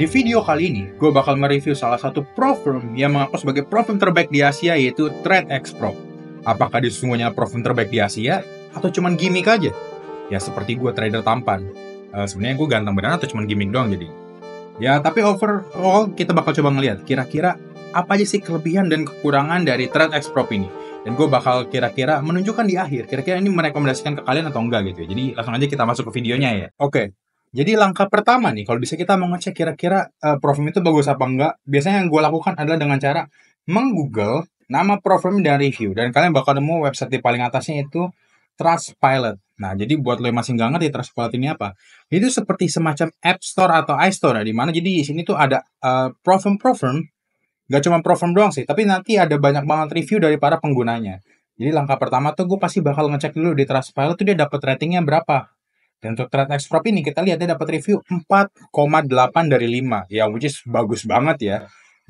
Di video kali ini, gue bakal mereview salah satu pro firm yang mengaku sebagai pro firm terbaik di Asia, yaitu TradeX Pro. Apakah dia sesungguhnya pro firm terbaik di Asia, atau cuman gimmick aja? Ya seperti gue trader tampan. Sebenarnya gue ganteng beneran atau cuman gimmick doang jadi. Ya tapi overall kita bakal coba ngeliat kira-kira apa aja sih kelebihan dan kekurangan dari TradeX Pro ini. Dan gue bakal kira-kira menunjukkan di akhir, kira-kira ini merekomendasikan ke kalian atau enggak gitu ya. Jadi langsung aja kita masuk ke videonya ya. Oke. Jadi langkah pertama nih, kalau bisa kita mau ngecek kira-kira profilm itu bagus apa enggak, biasanya yang gue lakukan adalah dengan cara meng-google nama profilm dan review. Dan kalian bakal nemu website di paling atasnya itu Trustpilot. Nah, jadi buat lo yang masih nggak ngerti Trustpilot ini apa, itu seperti semacam App Store atau iStore, ya, di mana jadi di sini tuh ada profilm, nggak cuma profilm doang sih, tapi nanti ada banyak banget review dari para penggunanya. Jadi langkah pertama tuh gue pasti bakal ngecek dulu di Trustpilot tuh dia dapat ratingnya berapa. Dan untuk TradeX Pro ini kita lihat dia dapat review 4,8 dari 5. Ya, which is bagus banget ya.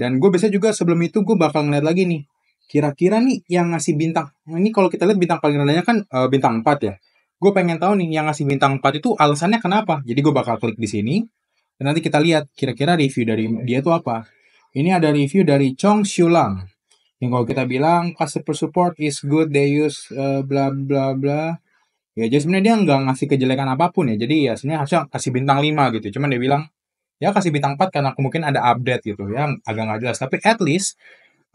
Dan gue biasa juga sebelum itu gue bakal ngeliat lagi nih. Kira-kira nih yang ngasih bintang. Ini kalau kita lihat bintang paling rendahnya kan bintang 4 ya. Gue pengen tahu nih yang ngasih bintang 4 itu alasannya kenapa. Jadi gue bakal klik di sini. Dan nanti kita lihat kira-kira review dari dia itu apa. Ini ada review dari Chong Shulang. Yang kalau kita bilang customer support is good, they use bla bla bla. Ya, jadi sebenarnya dia nggak ngasih kejelekan apapun ya. Jadi ya sebenarnya harusnya kasih bintang 5 gitu. Cuman dia bilang, ya kasih bintang 4 karena mungkin ada update gitu ya. Agak nggak jelas. Tapi at least,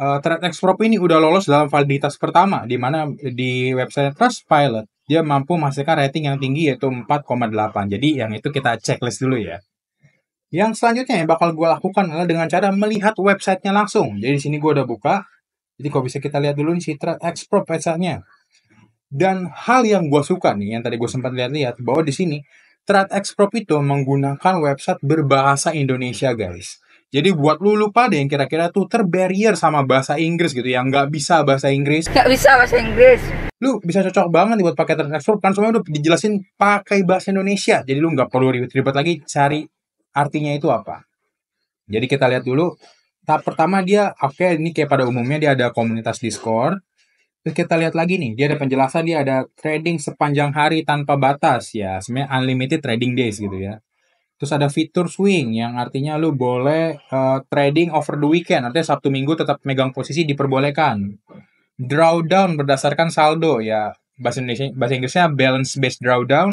TradeX Pro ini udah lolos dalam validitas pertama. Di mana di website Trustpilot, dia mampu menghasilkan rating yang tinggi yaitu 4,8. Jadi yang itu kita checklist dulu ya. Yang selanjutnya yang bakal gue lakukan adalah dengan cara melihat websitenya langsung. Jadi di sini gue udah buka. Jadi kalau bisa kita lihat dulu nih si TradeX Pro websitenya. Dan hal yang gue suka nih, yang tadi gue sempat lihat-lihat, bahwa di sini TradeX Pro itu menggunakan website berbahasa Indonesia, guys. Jadi buat lu pada yang kira-kira tuh terbarrier sama bahasa Inggris gitu, yang nggak bisa bahasa Inggris. Nggak bisa bahasa Inggris. Lu bisa cocok banget nih buat pakai TradeX Pro, kan semuanya udah dijelasin pakai bahasa Indonesia. Jadi lu nggak perlu ribet-ribet lagi cari artinya itu apa. Jadi kita lihat dulu. Tahap pertama dia, oke, ini kayak pada umumnya dia ada komunitas Discord. Terus kita lihat lagi nih, dia ada penjelasan, dia ada trading sepanjang hari tanpa batas ya, sebenarnya unlimited trading days gitu ya. Terus ada fitur swing yang artinya lu boleh trading over the weekend, artinya Sabtu Minggu tetap megang posisi diperbolehkan. Drawdown berdasarkan saldo ya, bahasa Inggrisnya balance based drawdown,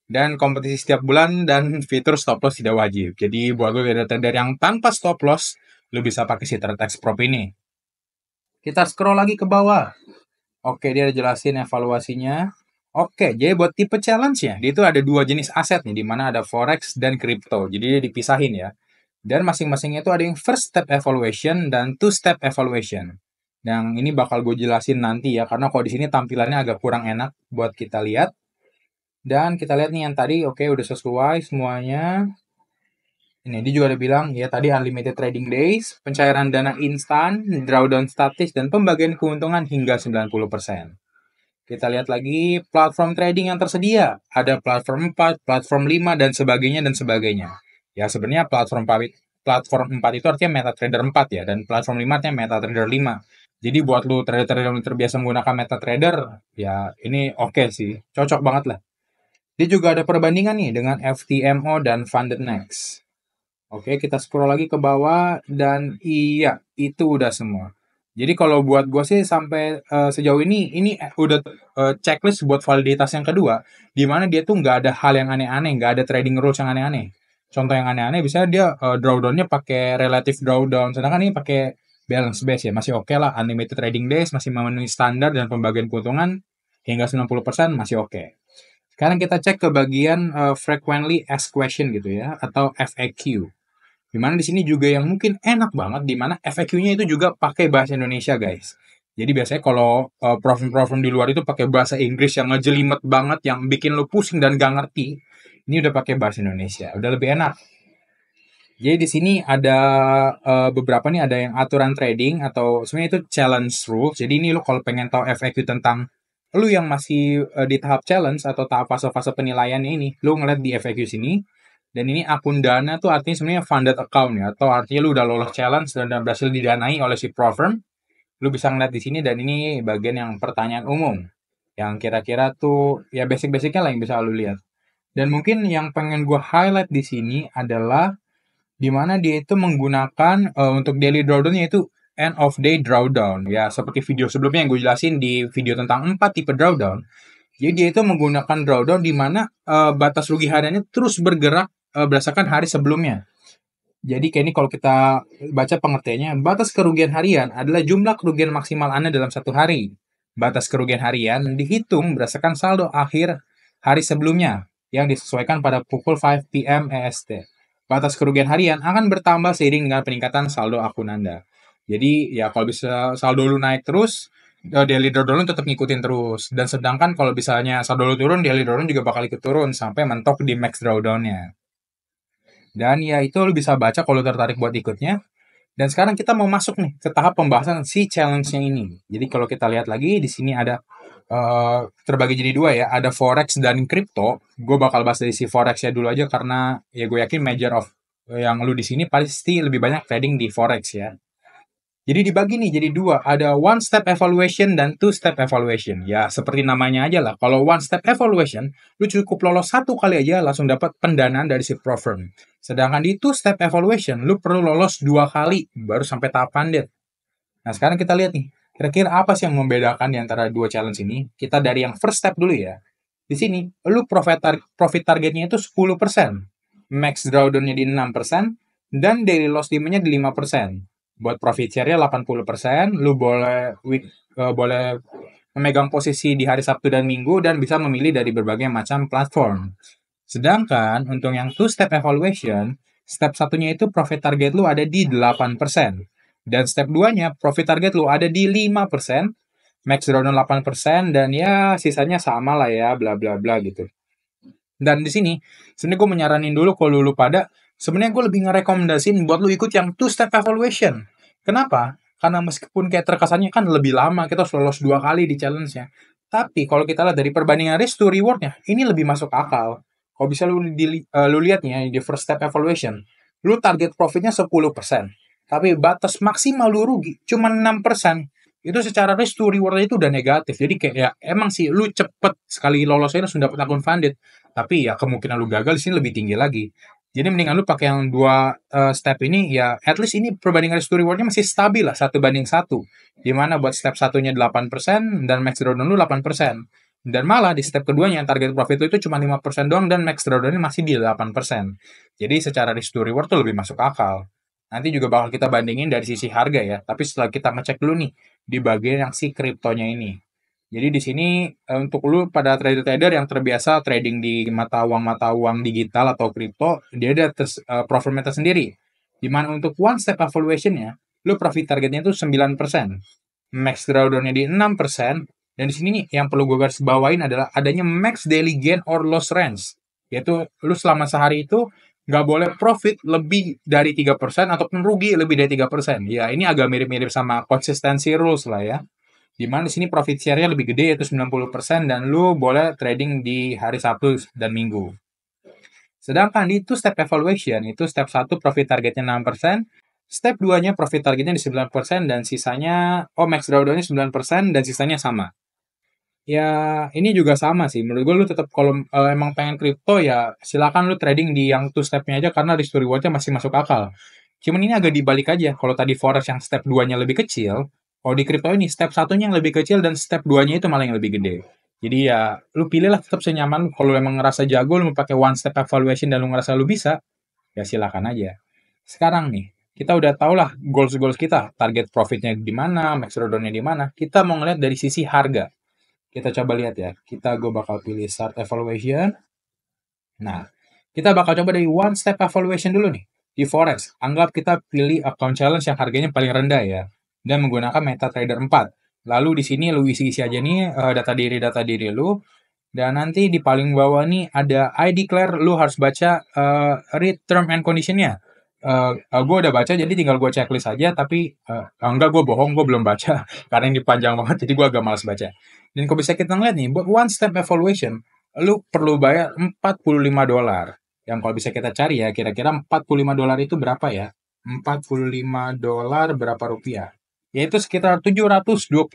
dan kompetisi setiap bulan, dan fitur stop loss tidak wajib. Jadi buat lu trader yang tanpa stop loss, lu bisa pakai si TradeX Pro ini. Kita scroll lagi ke bawah. Oke, dia jelasin evaluasinya. Oke, jadi buat tipe challenge-nya, dia itu ada 2 jenis aset nih, di mana ada forex dan crypto. Jadi dia dipisahin ya. Dan masing-masingnya itu ada yang first step evaluation dan two step evaluation. Yang ini bakal gue jelasin nanti ya, karena kalau di sini tampilannya agak kurang enak buat kita lihat. Dan kita lihat nih yang tadi, oke, udah sesuai semuanya. Ini dia juga ada bilang, ya tadi unlimited trading days, pencairan dana instan, drawdown statis, dan pembagian keuntungan hingga 90%. Kita lihat lagi platform trading yang tersedia. Ada platform 4, platform 5, dan sebagainya, dan sebagainya. Ya sebenarnya platform 4 itu artinya MetaTrader 4 ya, dan platform 5 artinya MetaTrader 5. Jadi buat lu trader-trader yang terbiasa menggunakan MetaTrader, ya ini oke sih, cocok banget lah. Dia juga ada perbandingan nih dengan FTMO dan FundedNext. Oke, kita scroll lagi ke bawah, dan iya, itu udah semua. Jadi kalau buat gue sih sampai sejauh ini udah checklist buat validitas yang kedua, di mana dia tuh nggak ada hal yang aneh-aneh, nggak ada trading rules yang aneh-aneh. Contoh yang aneh-aneh, bisa dia drawdown-nya pakai relative drawdown, sedangkan ini pakai balance base ya, masih oke lah, unlimited trading days, masih memenuhi standar, dan pembagian keuntungan hingga 90% masih oke. Sekarang kita cek ke bagian frequently asked question gitu ya, atau FAQ. Dimana di sini juga yang mungkin enak banget, dimana FAQ-nya itu juga pakai bahasa Indonesia, guys. Jadi biasanya kalau profil-profil di luar itu pakai bahasa Inggris yang ngejelimet banget, yang bikin lo pusing dan gak ngerti. Ini udah pakai bahasa Indonesia, udah lebih enak. Jadi di sini ada beberapa nih, ada yang aturan trading atau sebenarnya itu challenge rules. Jadi ini lo kalau pengen tahu FAQ tentang lo yang masih di tahap challenge atau tahap fase-fase penilaiannya ini, lo ngeliat di FAQ sini. Dan ini akun Dana tuh artinya sebenarnya funded account ya, atau artinya lu udah lolos challenge dan berhasil didanai oleh si pro firm. Lu bisa ngeliat di sini, dan ini bagian yang pertanyaan umum. Yang kira-kira tuh ya basic-basicnya lah yang bisa lu lihat. Dan mungkin yang pengen gue highlight di sini adalah di mana dia itu menggunakan untuk daily drawdown yaitu end of day drawdown. Ya, seperti video sebelumnya yang gue jelasin di video tentang 4 tipe drawdown. Jadi dia itu menggunakan drawdown di mana batas rugi hariannya terus bergerak berdasarkan hari sebelumnya. Jadi kayak ini kalau kita baca pengertiannya, batas kerugian harian adalah jumlah kerugian maksimal Anda dalam satu hari. Batas kerugian harian dihitung berdasarkan saldo akhir hari sebelumnya yang disesuaikan pada pukul 5 PM EST. Batas kerugian harian akan bertambah seiring dengan peningkatan saldo akun Anda. Jadi ya kalau bisa saldo lu naik terus, daily drawdown lu tetap ngikutin terus. Dan sedangkan kalau misalnya saldo lu turun, daily drawdown juga bakal ikut turun sampai mentok di max drawdown-nya. Dan ya itu lu bisa baca kalau tertarik buat ikutnya. Dan sekarang kita mau masuk nih ke tahap pembahasan si challenge-nya ini. Jadi kalau kita lihat lagi di sini ada terbagi jadi dua ya, ada forex dan crypto. Gue bakal bahas dari si forex-nya dulu aja karena ya gue yakin major of yang lu di sini pasti lebih banyak trading di forex ya. Jadi dibagi nih jadi dua, ada one step evaluation dan two step evaluation. Ya seperti namanya aja lah. Kalau one step evaluation, lu cukup lolos satu kali aja langsung dapat pendanaan dari si pro firm. Sedangkan di two step evaluation, lu perlu lolos 2 kali baru sampai tahap funded. Nah sekarang kita lihat nih, kira-kira apa sih yang membedakan di antara dua challenge ini? Kita dari yang first step dulu ya. Di sini, lu profit targetnya itu 10%, max drawdown-nya di 6%, dan daily loss limit-nya di 5%. Buat profit share-nya 80%, lu boleh memegang posisi di hari Sabtu dan Minggu dan bisa memilih dari berbagai macam platform. Sedangkan untuk yang two-step evaluation, step satunya itu profit target lu ada di 8%. Dan step 2-nya profit target lu ada di 5%, max drawdown 8%, dan ya sisanya sama lah ya, bla bla bla gitu. Dan di sini, sebenarnya gue menyaranin dulu kalau lu pada, sebenarnya gue lebih ngerekomendasin buat lu ikut yang two-step evaluation. Kenapa? Karena meskipun kayak terkesannya kan lebih lama, kita harus lolos 2 kali di challenge-nya. Tapi kalau kita lihat dari perbandingan risk to reward-nya, ini lebih masuk akal. Kalau bisa lu lihat nih ya, di first step evaluation, lu target profitnya 10%. Tapi batas maksimal lu rugi cuma 6%. Itu secara risk to reward itu udah negatif. Jadi kayak ya emang sih lu cepet sekali lolosnya langsung dapat akun funded. Tapi ya kemungkinan lu gagal di sini lebih tinggi lagi. Jadi mendingan lu pakai yang dua step ini ya at least ini perbandingan risk to rewardnya masih stabil lah 1:1. Dimana buat step satunya 8% dan max drawdown lu 8%. Dan malah di step keduanya target profit lu itu cuma 5% doang dan max drawdown-nya masih di 8%. Jadi secara risk to reward tuh lebih masuk akal. Nanti juga bakal kita bandingin dari sisi harga ya. Tapi setelah kita ngecek dulu nih di bagian yang si kriptonya ini. Jadi di sini untuk lu pada trader-trader yang terbiasa trading di mata uang digital atau kripto, dia ada performanya tersendiri. Di mana untuk one step evaluation-nya, lu profit targetnya itu 9%. Max drawdown-nya di 6%. Dan di sini nih yang perlu gue garis bawain adalah adanya max daily gain or loss range. Yaitu lu selama sehari itu nggak boleh profit lebih dari 3% ataupun rugi lebih dari 3%. Ya, ini agak mirip-mirip sama consistency rules lah ya. Dimana di sini profit share-nya lebih gede yaitu 90% dan lu boleh trading di hari Sabtu dan Minggu. Sedangkan di two step evaluation, itu step 1 profit targetnya 6%, step 2-nya profit targetnya di 9% dan sisanya, max drawdown-nya 9% dan sisanya sama. Ya, ini juga sama sih. Menurut gue lu tetap kalau emang pengen kripto ya silakan lu trading di yang two step-nya aja karena risk to reward-nya masih masuk akal. Cuman ini agak dibalik aja. Kalau tadi forex yang step 2-nya lebih kecil, kalau di kripto ini step 1-nya yang lebih kecil dan step 2-nya itu malah yang lebih gede. Jadi ya lu pilihlah tetap senyaman lu. Kalau emang ngerasa jago lu mau pakai one step evaluation dan lu ngerasa lu bisa, ya silakan aja. Sekarang nih, kita udah tau lah goals kita, target profitnya di mana, max drawdown-nya di mana. Kita mau ngeliat dari sisi harga. Kita coba lihat ya. Gue bakal pilih start evaluation. Nah, kita bakal coba dari one step evaluation dulu nih. Di Forex, anggap kita pilih account challenge yang harganya paling rendah ya. Dan menggunakan MetaTrader 4. Lalu di sini lu isi-isi aja nih data diri lu. Dan nanti di paling bawah nih ada I declare, lu harus baca read term and condition-nya. Gue udah baca jadi tinggal gue checklist aja tapi enggak, gue bohong, gue belum baca karena ini panjang banget jadi gue agak malas baca. Dan kalau bisa kita ngeliat nih buat one step evaluation lu perlu bayar $45. Yang kalau bisa kita cari ya kira-kira $45 itu berapa ya? $45 berapa rupiah? Yaitu sekitar 726.000.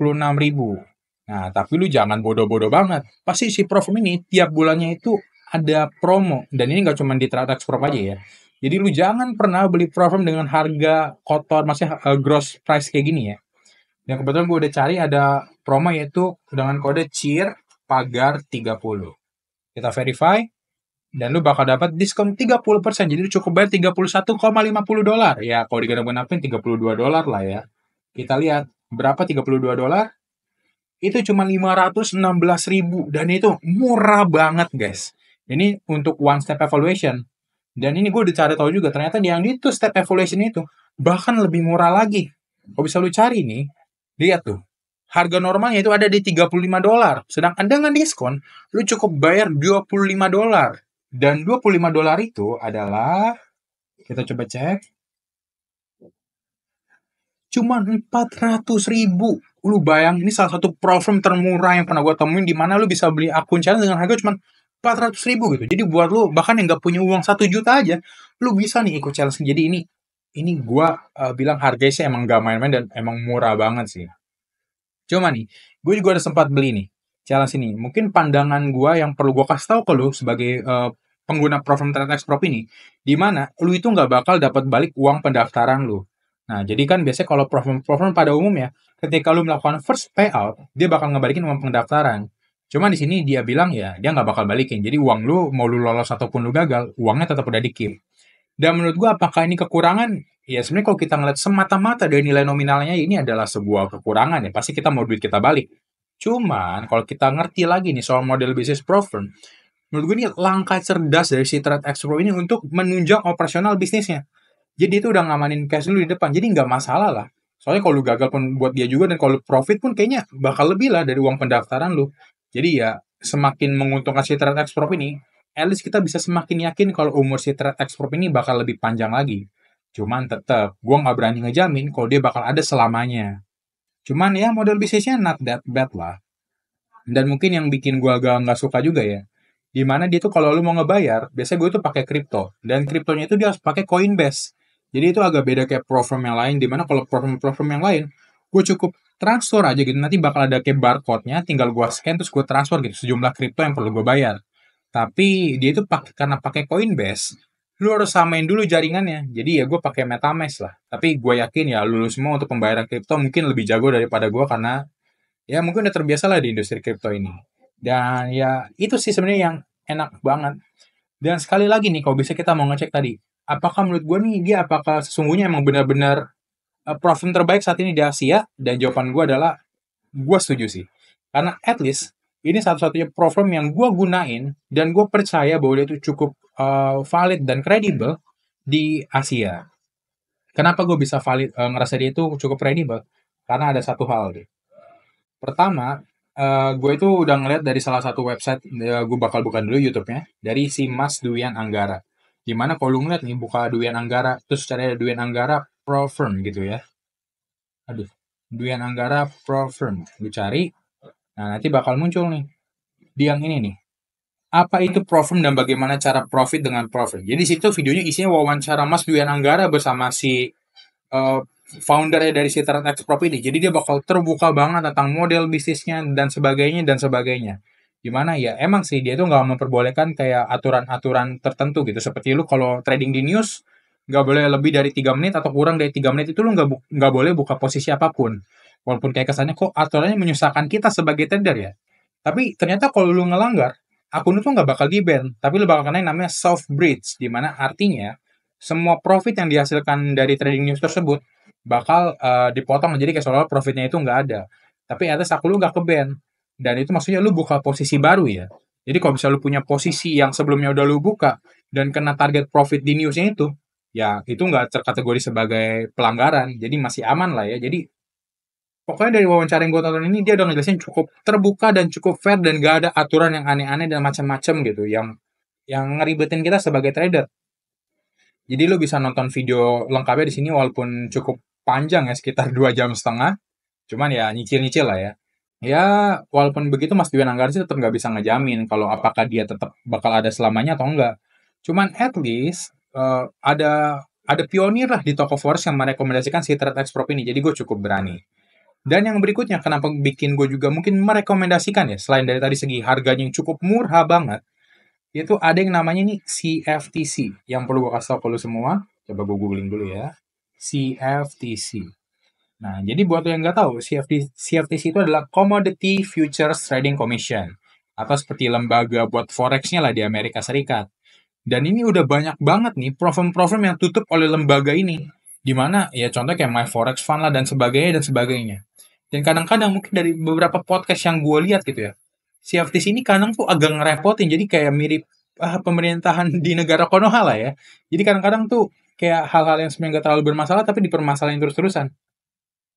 Nah, tapi lu jangan bodoh-bodoh banget. Pasti si Prof ini tiap bulannya itu ada promo. Dan ini nggak cuma di Tradex Pro aja ya. Jadi lu jangan pernah beli Profirm dengan harga kotor, maksudnya gross price kayak gini ya. Dan kebetulan gue udah cari ada promo yaitu dengan kode CHIR pagar 30. Kita verify dan lu bakal dapat diskon 30%. Jadi lu cukup bayar $31,50. Ya, kalau digenap-genapin $32 lah ya. Kita lihat berapa $32? Itu cuma 516.000 dan itu murah banget, guys. Ini untuk one step evaluation. Dan ini gue udah cari tahu juga, ternyata yang di two step evaluation itu bahkan lebih murah lagi. Kalau bisa lu cari nih, lihat tuh. Harga normalnya itu ada di $35. Sedangkan dengan diskon, lu cukup bayar $25. Dan $25 itu adalah, kita coba cek, cuma 400.000. Lu bayang, ini salah satu Profirm termurah yang pernah gue temuin, di mana lu bisa beli akun channel dengan harga cuma 400.000 gitu. Jadi buat lu, bahkan yang gak punya uang 1 juta aja, lu bisa nih ikut challenge. Jadi ini gue bilang harganya sih emang gak main-main dan emang murah banget sih. Cuma nih, gue juga udah sempat beli nih challenge ini. Mungkin pandangan gue yang perlu gue kasih tahu ke lu sebagai pengguna Profirm Trade Pro ini, di mana lu itu nggak bakal dapat balik uang pendaftaran lu. Nah, jadi kan biasanya kalau Profirm pada umumnya, ketika lu melakukan first payout, dia bakal ngebalikin uang pendaftaran. Cuma di sini dia bilang ya, dia nggak bakal balikin. Jadi uang lu, mau lu lolos ataupun lu gagal, uangnya tetap udah di-keep. Dan menurut gua apakah ini kekurangan? Ya sebenarnya kalau kita ngeliat semata-mata dari nilai nominalnya ini adalah sebuah kekurangan ya. Pasti kita mau duit kita balik. Cuman kalau kita ngerti lagi nih soal model bisnis Profirm, menurut gue ini langkah cerdas dari si Trade Pro ini untuk menunjang operasional bisnisnya. Jadi itu udah ngamanin cash dulu di depan. Jadi nggak masalah lah. Soalnya kalau lu gagal pun buat dia juga, dan kalau lu profit pun kayaknya bakal lebih lah dari uang pendaftaran lu. Jadi ya semakin menguntungkan si Trade Pro ini, at least kita bisa semakin yakin kalau umur si Trade Pro ini bakal lebih panjang lagi. Cuman tetap, gue nggak berani ngejamin kalau dia bakal ada selamanya. Cuman ya model bisnisnya not that bad lah. Dan mungkin yang bikin gue agak nggak suka juga ya, dimana dia tuh kalau lu mau ngebayar, biasanya gue tuh pakai kripto. Dan kriptonya itu dia harus pakai Coinbase. Jadi itu agak beda kayak Profirm yang lain, dimana kalau Profirm yang lain, gue cukup transfer aja gitu. Nanti bakal ada kayak barcode-nya, tinggal gue scan terus gue transfer gitu sejumlah kripto yang perlu gue bayar. Tapi dia itu karena pakai Coinbase, lu harus samain dulu jaringannya. Jadi ya gue pakai MetaMask lah. Tapi gue yakin ya lu semua untuk pembayaran kripto mungkin lebih jago daripada gue, karena ya mungkin udah terbiasa lah di industri kripto ini. Dan ya itu sih sebenarnya yang enak banget. Dan sekali lagi nih, kalau bisa kita mau ngecek tadi, apakah menurut gue nih, dia apakah sesungguhnya emang benar-benar Profirm terbaik saat ini di Asia? Dan jawaban gue adalah, gue setuju sih. Karena at least, ini satu-satunya Profirm yang gue gunain, dan gue percaya bahwa dia itu cukup valid dan kredibel di Asia. Kenapa gue bisa valid, ngerasa dia itu cukup kredibel? Karena ada satu hal deh. Pertama, gue itu udah ngeliat dari salah satu website, gue bakal buka dulu YouTube-nya, dari si Mas Duyan Anggara. Dimana kalau lu ngeliat nih, buka Duyan Anggara, terus cari ada Duyan Anggara Profirm gitu ya. Aduh, Duyan Anggara Profirm. Lu cari, nah nanti bakal muncul nih, di yang ini nih. Apa itu Profirm dan bagaimana cara profit dengan Profirm. Jadi situ videonya isinya wawancara Mas Duyan Anggara bersama si foundernya dari si Trade Pro ini. Jadi dia bakal terbuka banget tentang model bisnisnya dan sebagainya dan sebagainya. Gimana ya, emang sih dia tuh nggak memperbolehkan kayak aturan-aturan tertentu gitu. Seperti lu kalau trading di news, nggak boleh lebih dari 3 menit atau kurang dari 3 menit itu lu nggak boleh buka posisi apapun. Walaupun kayak kesannya kok aturannya menyusahkan kita sebagai trader ya. Tapi ternyata kalau lu ngelanggar, akun itu nggak bakal di-ban. Tapi lu bakal kena yang namanya soft bridge. Dimana artinya, semua profit yang dihasilkan dari trading news tersebut bakal dipotong, jadi kayak seolah profitnya itu nggak ada. Tapi atas aku lu nggak ke-ban. Dan itu maksudnya lu buka posisi baru ya. Jadi kalau bisa lu punya posisi yang sebelumnya udah lu buka dan kena target profit di newsnya itu, ya itu nggak terkategori sebagai pelanggaran. Jadi masih aman lah ya. Jadi pokoknya dari wawancara yang gue tonton ini, dia udah ngejelasin cukup terbuka dan cukup fair dan gak ada aturan yang aneh-aneh dan macam-macam gitu yang ngeribetin kita sebagai trader. Jadi lu bisa nonton video lengkapnya di sini walaupun cukup panjang ya, sekitar 2,5 jam. Cuman ya nyicil-nyicil lah ya. Ya, walaupun begitu Mas Diwan Anggara sih tetap nggak bisa ngejamin kalau apakah dia tetap bakal ada selamanya atau enggak. Cuman at least ada pionir lah di toko forex yang merekomendasikan si Trade Pro ini. Jadi gue cukup berani. Dan yang berikutnya, kenapa bikin gue juga mungkin merekomendasikan ya, selain dari tadi segi harganya yang cukup murah banget, Itu ada yang namanya nih CFTC. Yang perlu gue kasih tau ke lu semua, coba gue googling dulu ya. CFTC. Nah, jadi buat lo yang nggak tahu, CFTC itu adalah Commodity Futures Trading Commission. Atau seperti lembaga buat forex-nya lah di Amerika Serikat. Dan ini udah banyak banget nih program-program yang tutup oleh lembaga ini. Dimana ya contoh kayak My Forex Fund lah dan sebagainya dan sebagainya. Dan kadang-kadang mungkin dari beberapa podcast yang gue lihat gitu ya, CFTC ini kadang tuh agak ngerepotin. Jadi kayak mirip pemerintahan di negara Konoha lah ya. Jadi kadang-kadang tuh kayak hal-hal yang sebenarnya nggak terlalu bermasalah tapi dipermasalahin terus-terusan.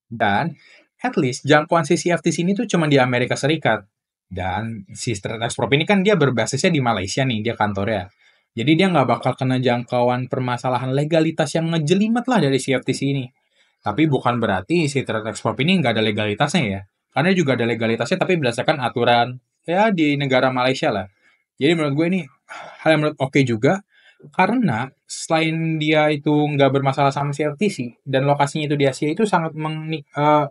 Dan at least jangkauan si CFTC ini tuh cuma di Amerika Serikat. Dan si Straight Exprop ini kan dia berbasisnya di Malaysia nih, dia kantornya. Jadi dia nggak bakal kena jangkauan permasalahan legalitas yang ngejelimet lah dari CFTC ini. Tapi bukan berarti si Straight Exprop ini nggak ada legalitasnya ya. Karena juga ada legalitasnya tapi berdasarkan aturan ya di negara Malaysia lah. Jadi menurut gue ini hal yang menurut oke juga. Karena selain dia itu nggak bermasalah sama CFTC dan lokasinya itu di Asia itu sangat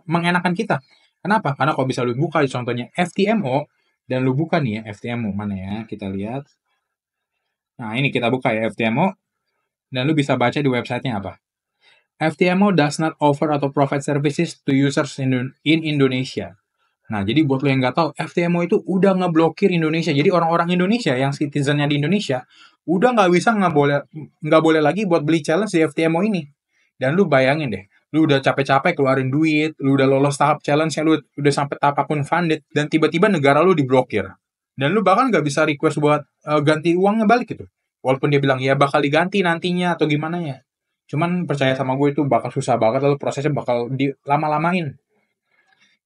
mengenakan kita. Kenapa? Karena kalau bisa lu buka contohnya FTMO dan lu buka nih ya FTMO mana ya kita lihat. Nah ini kita buka ya FTMO dan lu bisa baca di websitenya apa. FTMO does not offer atau provide services to users in Indonesia. Nah, jadi buat lo yang nggak tahu, FTMO itu udah ngeblokir Indonesia. Jadi orang-orang Indonesia yang citizennya di Indonesia udah nggak boleh lagi buat beli challenge di FTMO ini. Dan lu bayangin deh, lu udah capek-capek keluarin duit, lu udah lolos tahap challenge-nya, lu udah sampai tahap akun funded, dan tiba-tiba negara lu diblokir. Dan lu bahkan nggak bisa request buat ganti uangnya balik gitu. Walaupun dia bilang ya bakal diganti nantinya atau gimana ya. Cuman percaya sama gue itu bakal susah banget, lalu prosesnya bakal lama-lamain.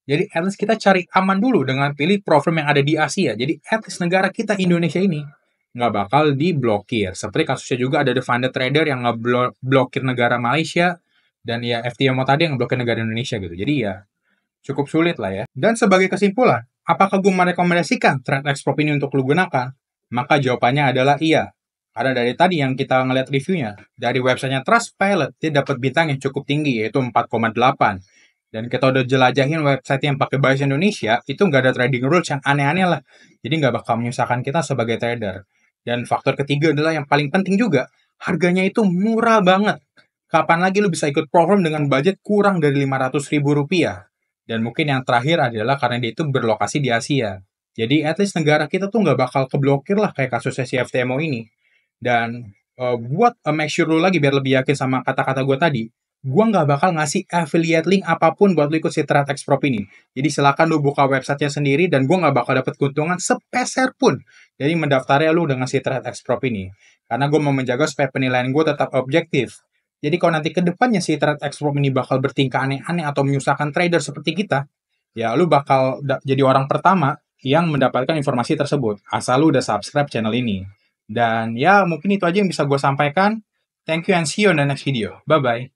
Jadi at least kita cari aman dulu dengan pilih program yang ada di Asia. Jadi at least negara kita Indonesia ini nggak bakal diblokir. Seperti kasusnya juga ada The Funded Trader yang ngeblokir negara Malaysia dan ya FTMO tadi yang ngeblokir negara Indonesia gitu. Jadi ya cukup sulit lah ya. Dan sebagai kesimpulan, apakah gue merekomendasikan Trade Exprop ini untuk lu gunakan? Maka jawabannya adalah iya. Karena dari tadi yang kita ngeliat reviewnya, dari websitenya Trustpilot, dia dapat bintang yang cukup tinggi, yaitu 4,8. Dan kita udah jelajahin website yang pakai bahasa Indonesia, itu nggak ada trading rules yang aneh-aneh lah. Jadi nggak bakal menyusahkan kita sebagai trader. Dan faktor ketiga adalah yang paling penting juga, harganya itu murah banget. Kapan lagi lu bisa ikut program dengan budget kurang dari Rp500.000? Dan mungkin yang terakhir adalah karena dia itu berlokasi di Asia. Jadi at least negara kita tuh nggak bakal keblokir lah kayak kasusnya si FTMO ini. Dan buat make sure lu lagi biar lebih yakin sama kata-kata gue tadi, gue nggak bakal ngasih affiliate link apapun buat lu ikut si Trade Exprop ini. Jadi silakan lu buka websitenya sendiri dan gue nggak bakal dapet keuntungan sepeser pun dari mendaftarnya lu dengan si Trade Exprop ini. Karena gue mau menjaga supaya penilaian gue tetap objektif. Jadi kalau nanti ke depannya si Trade Exprop ini bakal bertingkah aneh-aneh atau menyusahkan trader seperti kita, ya lu bakal jadi orang pertama yang mendapatkan informasi tersebut. Asal lu udah subscribe channel ini. Dan ya mungkin itu aja yang bisa gue sampaikan. Thank you and see you on the next video. Bye-bye.